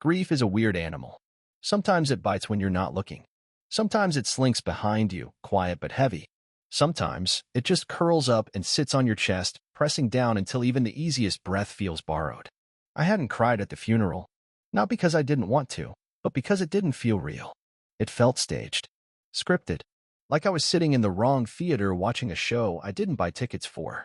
Grief is a weird animal. Sometimes it bites when you're not looking. Sometimes it slinks behind you, quiet but heavy. Sometimes it just curls up and sits on your chest, pressing down until even the easiest breath feels borrowed. I hadn't cried at the funeral, not because I didn't want to, but because it didn't feel real. It felt staged, scripted, like I was sitting in the wrong theater watching a show I didn't buy tickets for.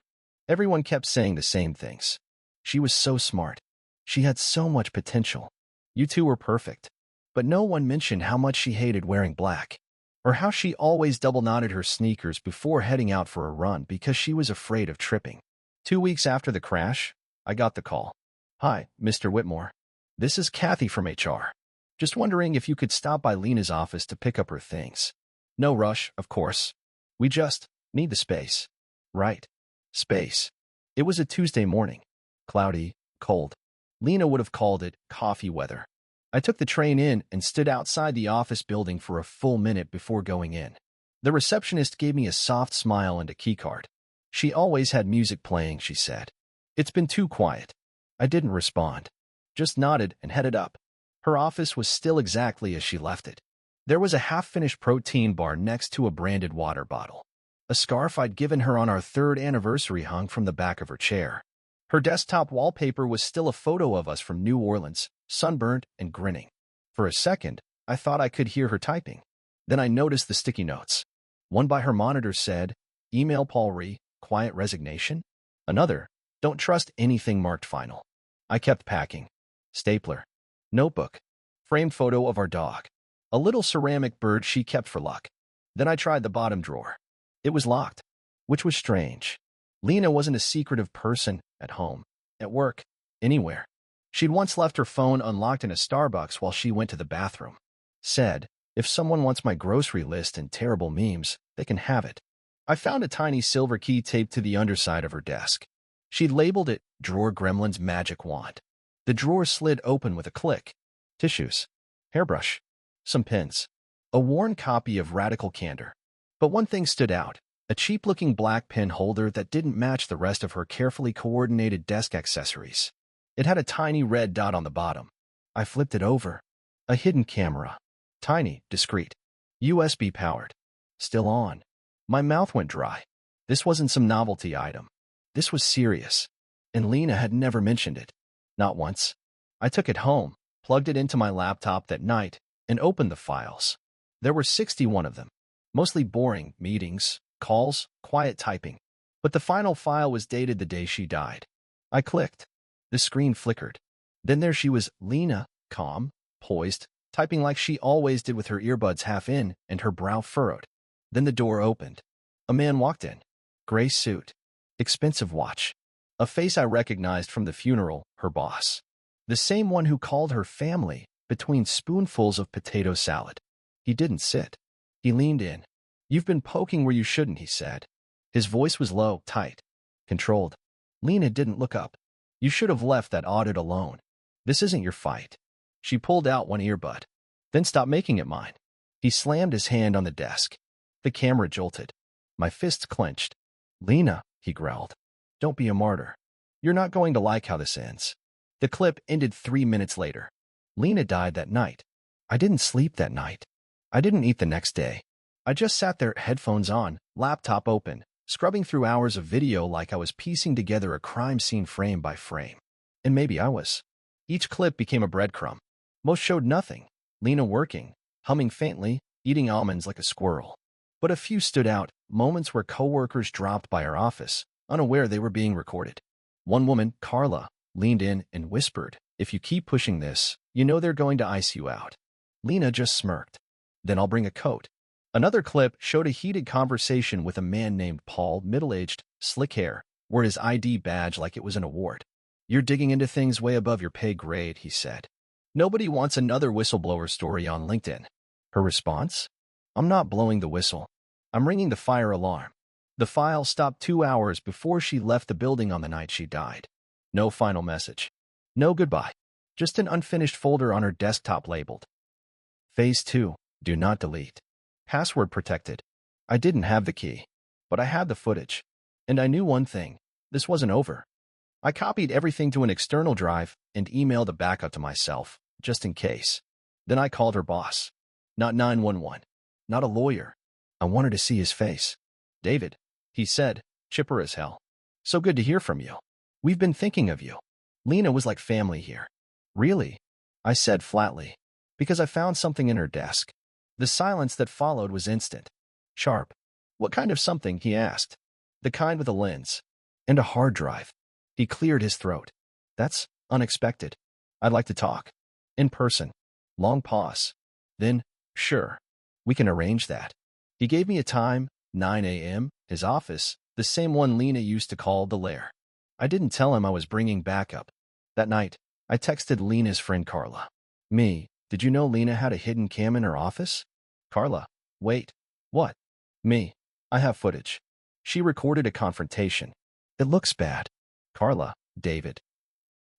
Everyone kept saying the same things. She was so smart. She had so much potential. You two were perfect. But no one mentioned how much she hated wearing black, or how she always double-knotted her sneakers before heading out for a run because she was afraid of tripping. 2 weeks after the crash, I got the call. "Hi, Mr. Whitmore. This is Kathy from HR. Just wondering if you could stop by Lena's office to pick up her things. No rush, of course. We just need the space." Right. Space. It was a Tuesday morning. Cloudy, cold. Lena would have called it coffee weather. I took the train in and stood outside the office building for a full minute before going in. The receptionist gave me a soft smile and a keycard. She always had music playing, she said. "It's been too quiet." I didn't respond, just nodded and headed up. Her office was still exactly as she left it. There was a half-finished protein bar next to a branded water bottle. A scarf I'd given her on our 3rd anniversary hung from the back of her chair. Her desktop wallpaper was still a photo of us from New Orleans, sunburned and grinning. For a second, I thought I could hear her typing. Then I noticed the sticky notes. One by her monitor said, "Email Paul Ree, quiet resignation." Another, "Don't trust anything marked final." I kept packing. Stapler. Notebook. Framed photo of our dog. A little ceramic bird she kept for luck. Then I tried the bottom drawer. It was locked, which was strange. Lena wasn't a secretive person at home, at work, anywhere. She'd once left her phone unlocked in a Starbucks while she went to the bathroom. Said, "If someone wants my grocery list and terrible memes, they can have it." I found a tiny silver key taped to the underside of her desk. She'd labeled it Drawer Gremlin's Magic Wand. The drawer slid open with a click. Tissues. Hairbrush. Some pins. A worn copy of Radical Candor. But one thing stood out. A cheap-looking black pen holder that didn't match the rest of her carefully coordinated desk accessories. It had a tiny red dot on the bottom. I flipped it over. A hidden camera. Tiny, discreet. USB-powered. Still on. My mouth went dry. This wasn't some novelty item. This was serious. And Lena had never mentioned it. Not once. I took it home, plugged it into my laptop that night, and opened the files. There were 61 of them. Mostly boring meetings, calls, quiet typing. But the final file was dated the day she died. I clicked. The screen flickered. Then there she was, Lena, calm, poised, typing like she always did with her earbuds half in and her brow furrowed. Then the door opened. A man walked in. Gray suit. Expensive watch. A face I recognized from the funeral, her boss. The same one who called her family between spoonfuls of potato salad. He didn't sit. He leaned in. "You've been poking where you shouldn't," he said. His voice was low, tight, controlled. Lena didn't look up. "You should have left that audit alone. This isn't your fight." She pulled out one earbud. "Then stop making it mine." He slammed his hand on the desk. The camera jolted. My fists clenched. "Lena," he growled. "Don't be a martyr. You're not going to like how this ends." The clip ended 3 minutes later. Lena died that night. I didn't sleep that night. I didn't eat the next day. I just sat there, headphones on, laptop open, scrubbing through hours of video like I was piecing together a crime scene frame by frame. And maybe I was. Each clip became a breadcrumb. Most showed nothing. Lena working, humming faintly, eating almonds like a squirrel. But a few stood out, moments where coworkers dropped by her office, unaware they were being recorded. One woman, Carla, leaned in and whispered, "If you keep pushing this, you know they're going to ice you out." Lena just smirked. "Then I'll bring a coat." Another clip showed a heated conversation with a man named Paul, middle-aged, slick hair, wore his ID badge like it was an award. "You're digging into things way above your pay grade," he said. "Nobody wants another whistleblower story on LinkedIn." Her response? "I'm not blowing the whistle. I'm ringing the fire alarm." The file stopped 2 hours before she left the building on the night she died. No final message. No goodbye. Just an unfinished folder on her desktop labeled Phase 2, Do Not Delete. Password protected. I didn't have the key, but I had the footage. And I knew one thing. This wasn't over. I copied everything to an external drive and emailed a backup to myself, just in case. Then I called her boss. Not 911. Not a lawyer. I wanted to see his face. David, he said, chipper as hell. So good to hear from you. We've been thinking of you. Lena was like family here. Really? I said flatly, because I found something in her desk. The silence that followed was instant. Sharp. What kind of something, he asked. The kind with a lens. And a hard drive. He cleared his throat. That's unexpected. I'd like to talk. In person. Long pause. Then, sure. We can arrange that. He gave me a time, 9 a.m., his office, the same one Lena used to call the lair. I didn't tell him I was bringing backup. That night, I texted Lena's friend Carla. Me, did you know Lena had a hidden cam in her office? Carla, wait. What? Me, I have footage. She recorded a confrontation. It looks bad. Carla, David.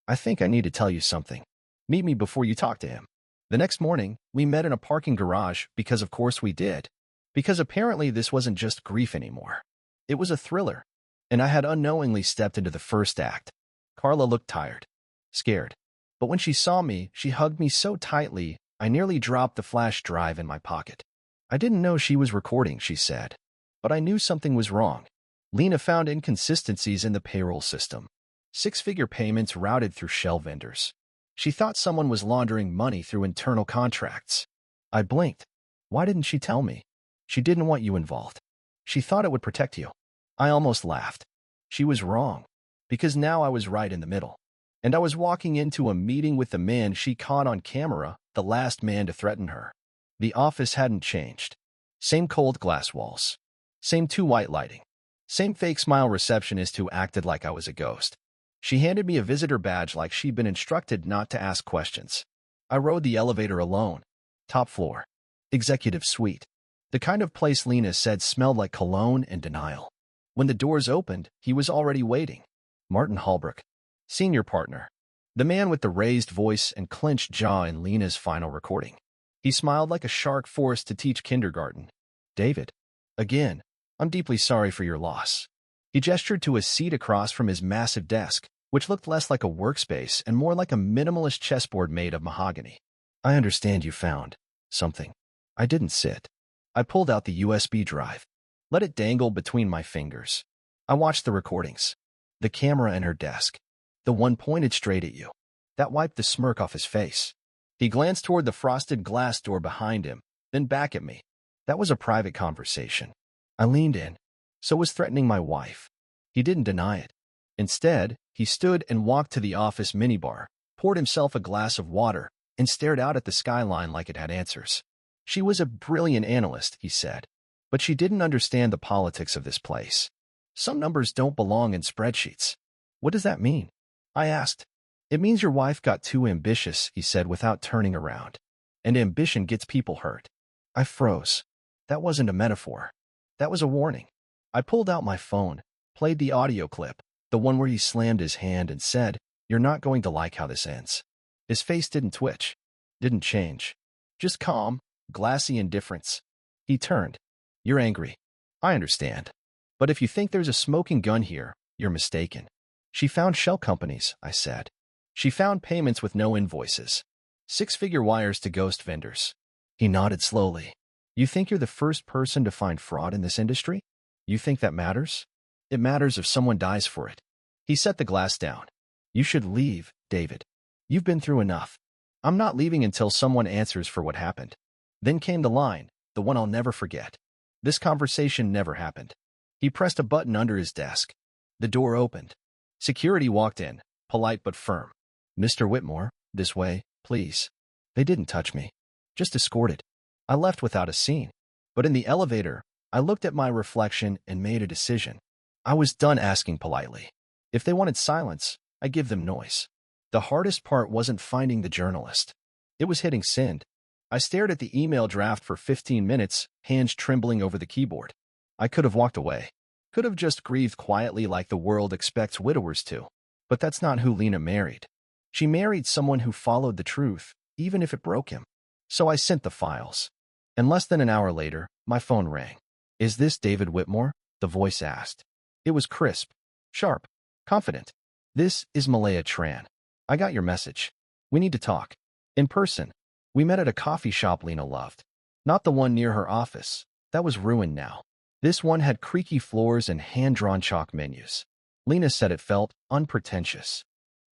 I think I need to tell you something. Meet me before you talk to him. The next morning, we met in a parking garage because of course we did. Because apparently this wasn't just grief anymore. It was a thriller. And I had unknowingly stepped into the first act. Carla looked tired. Scared. But when she saw me, she hugged me so tightly, I nearly dropped the flash drive in my pocket. I didn't know she was recording, she said. But I knew something was wrong. Lena found inconsistencies in the payroll system. 6-figure payments routed through shell vendors. She thought someone was laundering money through internal contracts. I blinked. Why didn't she tell me? She didn't want you involved. She thought it would protect you. I almost laughed. She was wrong. Because now I was right in the middle. And I was walking into a meeting with the man she caught on camera, the last man to threaten her. The office hadn't changed. Same cold glass walls. Same too white lighting. Same fake smile receptionist who acted like I was a ghost. She handed me a visitor badge like she'd been instructed not to ask questions. I rode the elevator alone. Top floor. Executive suite. The kind of place Lena said smelled like cologne and denial. When the doors opened, he was already waiting. Martin Holbrook. Senior partner. The man with the raised voice and clenched jaw in Lena's final recording. He smiled like a shark forced to teach kindergarten. David. Again, I'm deeply sorry for your loss. He gestured to a seat across from his massive desk, which looked less like a workspace and more like a minimalist chessboard made of mahogany. I understand you found something. I didn't sit. I pulled out the USB drive. Let it dangle between my fingers. I watched the recordings. The camera in her desk. The one pointed straight at you. That wiped the smirk off his face. He glanced toward the frosted glass door behind him, then back at me. That was a private conversation. I leaned in. So was threatening my wife. He didn't deny it. Instead, he stood and walked to the office minibar, poured himself a glass of water, and stared out at the skyline like it had answers. She was a brilliant analyst, he said, but she didn't understand the politics of this place. Some numbers don't belong in spreadsheets. What does that mean? I asked. It means your wife got too ambitious, he said without turning around. And ambition gets people hurt. I froze. That wasn't a metaphor. That was a warning. I pulled out my phone, played the audio clip, the one where he slammed his hand and said, "You're not going to like how this ends." His face didn't twitch, didn't change. Just calm, glassy indifference. He turned. You're angry. I understand. But if you think there's a smoking gun here, you're mistaken. She found shell companies, I said. She found payments with no invoices. 6-figure wires to ghost vendors. He nodded slowly. You think you're the first person to find fraud in this industry? You think that matters? It matters if someone dies for it. He set the glass down. You should leave, David. You've been through enough. I'm not leaving until someone answers for what happened. Then came the line, the one I'll never forget. This conversation never happened. He pressed a button under his desk. The door opened. Security walked in, polite but firm. Mr. Whitmore, this way, please. They didn't touch me. Just escorted. I left without a scene. But in the elevator, I looked at my reflection and made a decision. I was done asking politely. If they wanted silence, I give them noise. The hardest part wasn't finding the journalist. It was hitting send. I stared at the email draft for 15 minutes, hands trembling over the keyboard. I could have walked away. Could have just grieved quietly like the world expects widowers to. But that's not who Lena married. She married someone who followed the truth, even if it broke him. So I sent the files. And less than an hour later, my phone rang. Is this David Whitmore? The voice asked. It was crisp, sharp, confident. This is Malaya Tran. I got your message. We need to talk. In person. We met at a coffee shop Lena loved. Not the one near her office. That was ruined now. This one had creaky floors and hand-drawn chalk menus. Lena said it felt unpretentious.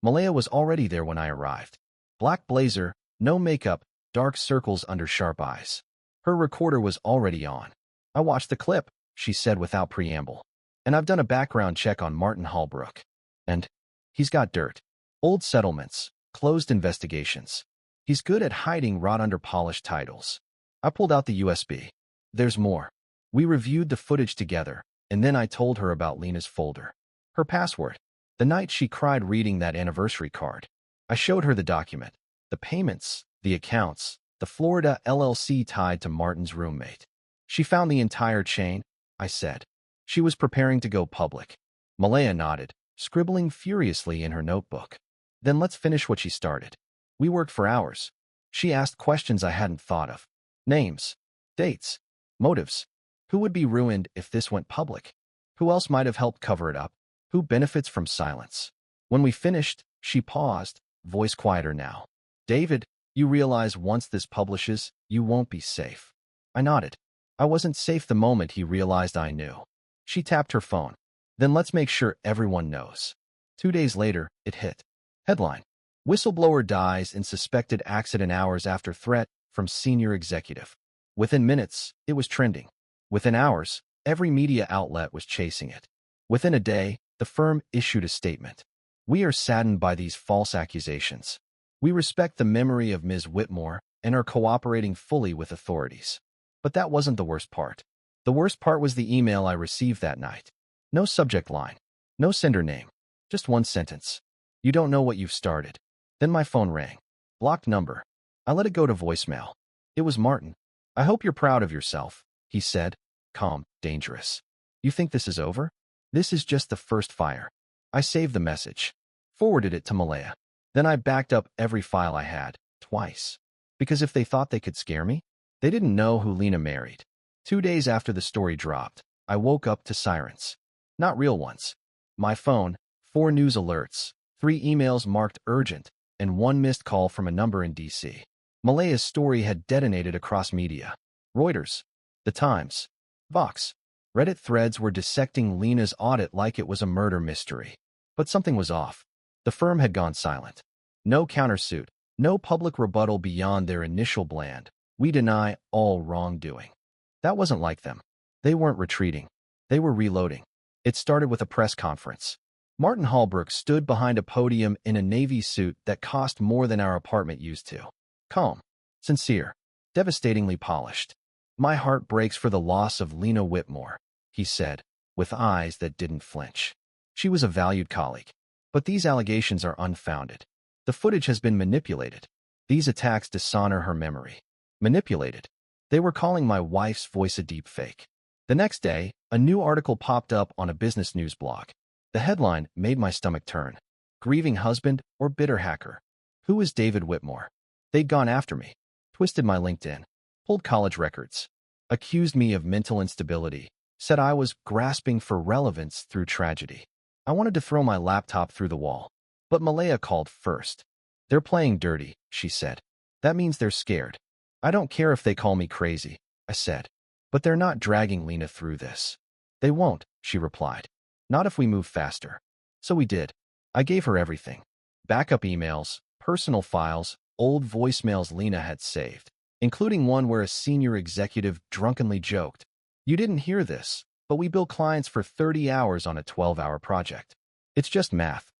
Malaya was already there when I arrived. Black blazer, no makeup, dark circles under sharp eyes. Her recorder was already on. I watched the clip, she said without preamble. And I've done a background check on Martin Holbrook. And he's got dirt. Old settlements, closed investigations. He's good at hiding rot under polished titles. I pulled out the USB. There's more. We reviewed the footage together, and then I told her about Lena's folder. Her password. The night she cried reading that anniversary card. I showed her the document, the payments, the accounts, the Florida LLC tied to Martin's roommate. She found the entire chain, I said. She was preparing to go public. Malaya nodded, scribbling furiously in her notebook. Then let's finish what she started. We worked for hours. She asked questions I hadn't thought of. Names, dates, motives. Who would be ruined if this went public? Who else might have helped cover it up? Who benefits from silence? When we finished, she paused, voice quieter now. David, you realize once this publishes, you won't be safe. I nodded. I wasn't safe the moment he realized I knew. She tapped her phone. Then let's make sure everyone knows. 2 days later, it hit. Headline. Whistleblower dies in suspected accident hours after threat from senior executive. Within minutes, it was trending. Within hours, every media outlet was chasing it. Within a day, the firm issued a statement. We are saddened by these false accusations. We respect the memory of Ms. Whitmore and are cooperating fully with authorities. But that wasn't the worst part. The worst part was the email I received that night. No subject line. No sender name. Just one sentence. You don't know what you've started. Then my phone rang. Blocked number. I let it go to voicemail. It was Martin. I hope you're proud of yourself, he said. Calm, dangerous. You think this is over? This is just the first fire. I saved the message. Forwarded it to Malaya. Then I backed up every file I had, twice. Because if they thought they could scare me, they didn't know who Lena married. 2 days after the story dropped, I woke up to sirens. Not real ones. My phone, 4 news alerts, 3 emails marked urgent, and 1 missed call from a number in D.C. Malaya's story had detonated across media. Reuters, The Times, Vox. Reddit threads were dissecting Lena's audit like it was a murder mystery. But something was off. The firm had gone silent. No countersuit, no public rebuttal beyond their initial bland, "We deny all wrongdoing." That wasn't like them. They weren't retreating. They were reloading. It started with a press conference. Martin Holbrook stood behind a podium in a navy suit that cost more than our apartment used to. Calm, sincere, devastatingly polished. My heart breaks for the loss of Lena Whitmore, he said, with eyes that didn't flinch. She was a valued colleague. But these allegations are unfounded. The footage has been manipulated. These attacks dishonor her memory. Manipulated. They were calling my wife's voice a deep fake. The next day, a new article popped up on a business news blog. The headline made my stomach turn. Grieving husband or bitter hacker? Who is David Whitmore? They'd gone after me. Twisted my LinkedIn. Pulled college records. Accused me of mental instability. Said I was grasping for relevance through tragedy. I wanted to throw my laptop through the wall. But Malaya called first. They're playing dirty, she said. That means they're scared. I don't care if they call me crazy, I said. But they're not dragging Lena through this. They won't, she replied. Not if we move faster. So we did. I gave her everything. Backup emails, personal files, old voicemails Lena had saved, including one where a senior executive drunkenly joked, "You didn't hear this, but we bill clients for 30 hours on a 12-hour project. It's just math."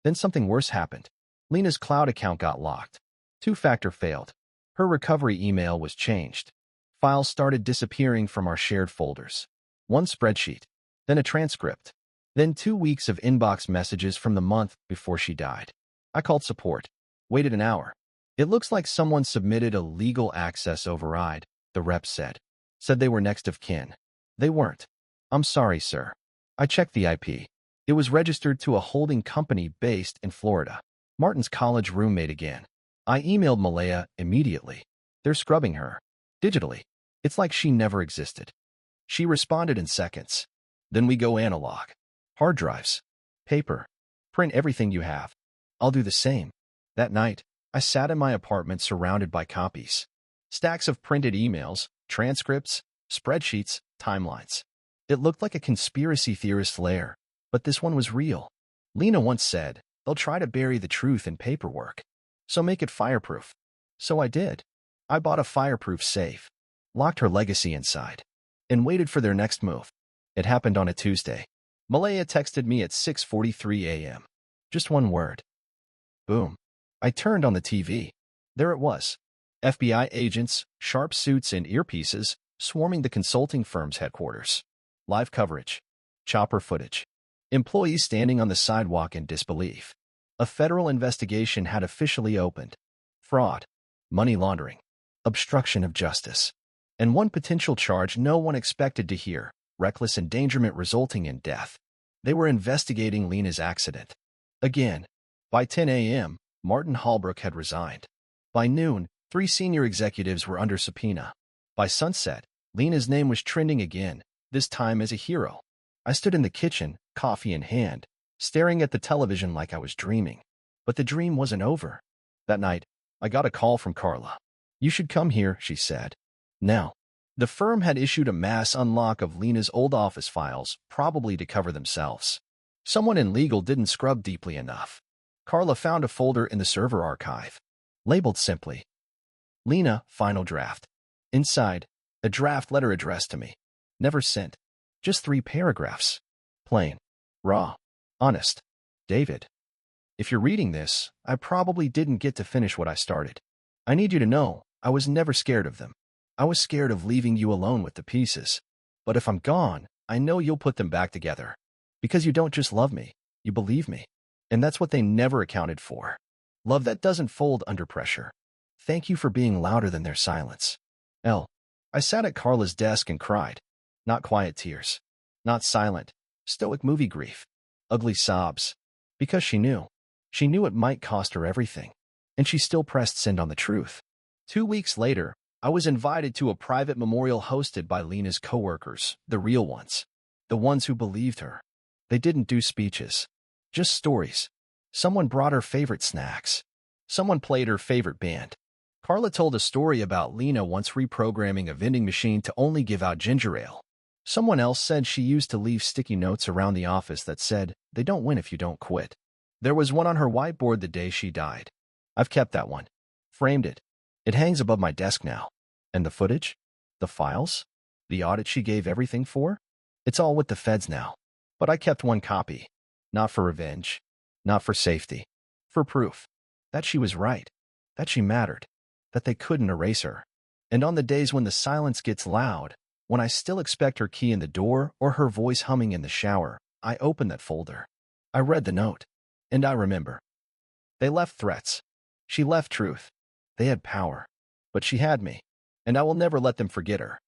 Then something worse happened. Lena's cloud account got locked. 2-factor failed. Her recovery email was changed. Files started disappearing from our shared folders. 1 spreadsheet, then a transcript, then 2 weeks of inbox messages from the month before she died. I called support. Waited an hour. "It looks like someone submitted a legal access override," the rep said. Said they were next of kin. They weren't. "I'm sorry, sir." I checked the IP. It was registered to a holding company based in Florida. Martin's college roommate again. I emailed Malaya immediately. They're scrubbing her. Digitally. It's like she never existed. She responded in seconds. "Then we go analog. Hard drives. Paper. Print everything you have." "I'll do the same." That night, I sat in my apartment surrounded by copies. Stacks of printed emails, transcripts, spreadsheets, timelines. It looked like a conspiracy theorist's lair, but this one was real. Lena once said, "They'll try to bury the truth in paperwork. So make it fireproof." So I did. I bought a fireproof safe, locked her legacy inside, and waited for their next move. It happened on a Tuesday. Malaya texted me at 6:43 a.m. Just one word. Boom. I turned on the TV. There it was. FBI agents, sharp suits and earpieces, swarming the consulting firm's headquarters. Live coverage. Chopper footage. Employees standing on the sidewalk in disbelief. A federal investigation had officially opened. Fraud. Money laundering. Obstruction of justice. And one potential charge no one expected to hear: reckless endangerment resulting in death. They were investigating Lena's accident. Again. By 10 a.m., Martin Holbrook had resigned. By noon, 3 senior executives were under subpoena. By sunset, Lena's name was trending again, this time as a hero. I stood in the kitchen, coffee in hand, staring at the television like I was dreaming. But the dream wasn't over. That night, I got a call from Carla. "You should come here," she said. Now, the firm had issued a mass unlock of Lena's old office files, probably to cover themselves. Someone in legal didn't scrub deeply enough. Carla found a folder in the server archive, labeled simply, "Lena, final draft." Inside, a draft letter addressed to me. Never sent. Just 3 paragraphs. Plain. Raw. Honest. David, if you're reading this, I probably didn't get to finish what I started. I need you to know, I was never scared of them. I was scared of leaving you alone with the pieces. But if I'm gone, I know you'll put them back together. Because you don't just love me, you believe me. And that's what they never accounted for. Love that doesn't fold under pressure. Thank you for being louder than their silence. L. I sat at Carla's desk and cried. Not quiet tears. Not silent, stoic movie grief. Ugly sobs. Because she knew. She knew it might cost her everything. And she still pressed send on the truth. 2 weeks later, I was invited to a private memorial hosted by Lena's coworkers, the real ones. The ones who believed her. They didn't do speeches. Just stories. Someone brought her favorite snacks. Someone played her favorite band. Carla told a story about Lena once reprogramming a vending machine to only give out ginger ale. Someone else said she used to leave sticky notes around the office that said, "They don't win if you don't quit." There was one on her whiteboard the day she died. I've kept that one. Framed it. It hangs above my desk now. And the footage? The files? The audit she gave everything for? It's all with the feds now. But I kept one copy. Not for revenge. Not for safety. For proof. That she was right. That she mattered. That they couldn't erase her. And on the days when the silence gets loud, when I still expect her key in the door or her voice humming in the shower, I open that folder. I read the note. And I remember. They left threats. She left truth. They had power. But she had me. And I will never let them forget her.